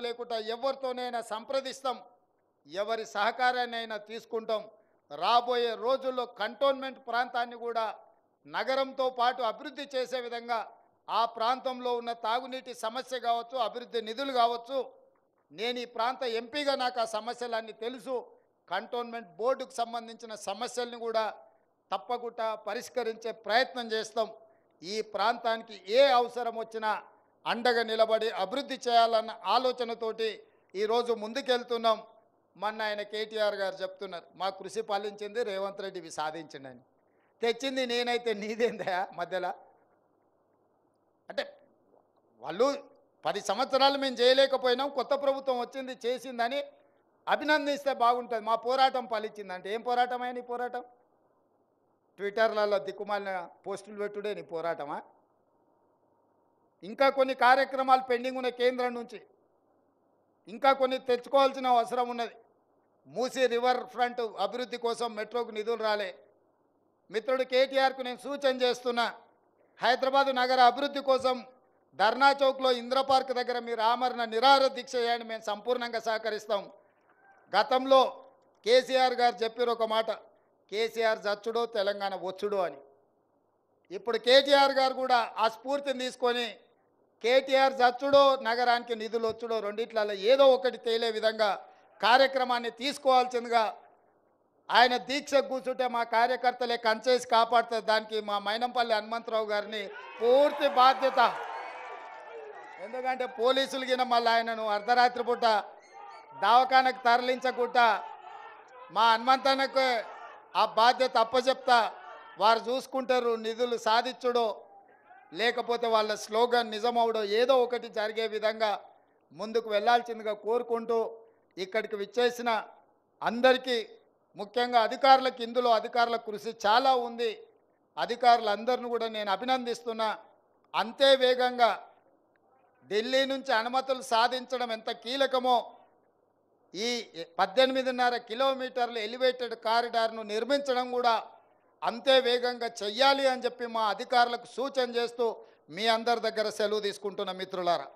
లేకుండా ఎవరితోనైనా సంప్రదిస్తాం, ఎవరి సహకారాన్నైనా తీసుకుంటాం. రాబోయే రోజుల్లో కంటోన్మెంట్ ప్రాంతాన్ని కూడా నగరంతో పాటు అభివృద్ధి చేసే విధంగా ఆ ప్రాంతంలో ఉన్న తాగునీటి సమస్య కావచ్చు, అభివృద్ధి నిధులు కావచ్చు, నేను ఈ ప్రాంత ఎంపీగా నాకు ఆ సమస్యలన్నీ తెలుసు. కంటోన్మెంట్ బోర్డుకు సంబంధించిన సమస్యల్ని కూడా తప్పకుండా పరిష్కరించే ప్రయత్నం చేస్తాం. ఈ ప్రాంతానికి ఏ అవసరం వచ్చినా అండగా నిలబడి అభివృద్ధి చేయాలన్న ఆలోచనతోటి ఈరోజు ముందుకెళ్తున్నాం. మొన్న ఆయన కేటీఆర్ గారు చెప్తున్నారు, మా కృషి పాలించింది రేవంత్ రెడ్డి ఇవి సాధించిండని. తెచ్చింది నేనైతే నీదేందా మధ్యలో? అంటే వాళ్ళు 10 సంవత్సరాలు మేము చేయలేకపోయినాం, కొత్త ప్రభుత్వం వచ్చింది చేసిందని అభినందిస్తే బాగుంటుంది. మా పోరాటం ఫలించిందంటే ఏం పోరాటం నీ పోరాటం? ట్విట్టర్లలో దిక్కుమాలిన పోస్టులు పెట్టుడే నీ పోరాటమా? ఇంకా కొన్ని కార్యక్రమాలు పెండింగ్ ఉన్న కేంద్రం నుంచి ఇంకా కొన్ని తెచ్చుకోవాల్సిన అవసరం ఉన్నది. మూసీ రివర్ ఫ్రంట్ అభివృద్ధి కోసం మెట్రోకు నిధులు రాలే. మిత్రుడు కేటీఆర్కు నేను సూచన చేస్తున్నా, హైదరాబాదు నగర అభివృద్ధి కోసం ధర్నా చౌక్లో ఇంద్ర పార్క్ దగ్గర మీరు ఆమరణ నిరాహార దీక్ష చేయండి, మేము సంపూర్ణంగా సహకరిస్తాం. గతంలో కేసీఆర్ గారు చెప్పారు ఒక మాట, కేసీఆర్ చచ్చుడో తెలంగాణ వచ్చుడో అని. ఇప్పుడు కేటీఆర్ గారు కూడా ఆ స్ఫూర్తిని తీసుకొని కేటీఆర్ చచ్చుడో నగరానికి నిధులు వచ్చుడో రెండిట్లలో ఏదో ఒకటి తేలే విధంగా కార్యక్రమాన్ని తీసుకోవాల్సిందిగా, ఆయన దీక్ష కూర్చుంటే మా కార్యకర్తలే కంచేసి కాపాడుతుంది. దానికి మా మైనంపల్లి హనుమంతరావు గారిని పూర్తి బాధ్యత. ఎందుకంటే పోలీసులు గిన మళ్ళీ ఆయనను అర్ధరాత్రి పూట దవాఖానకు తరలించకుండా మా హనుమంతన్నకు ఆ బాధ్యత అప్పచెప్తా. వారు చూసుకుంటారు, నిధులు సాధించుడో లేకపోతే వాళ్ళ స్లోగన్ నిజమవుడో ఏదో ఒకటి జరిగే విధంగా ముందుకు వెళ్ళాల్సిందిగా కోరుకుంటూ, ఇక్కడికి విచ్చేసిన అందరికీ, ముఖ్యంగా అధికారులకు, ఇందులో అధికారుల కృషి చాలా ఉంది. అధికారులందరిని కూడా నేను అభినందిస్తున్నా. అంతే వేగంగా ఢిల్లీ నుంచి అనుమతులు సాధించడం ఎంత కీలకమో, ఈ 18.5 కిలోమీటర్ల ఎలివేటెడ్ కారిడార్ను నిర్మించడం కూడా అంతే వేగంగా చెయ్యాలి అని చెప్పి మా అధికారులకు సూచన చేస్తూ మీ అందరి దగ్గర సెలవు తీసుకుంటున్న మిత్రులారా.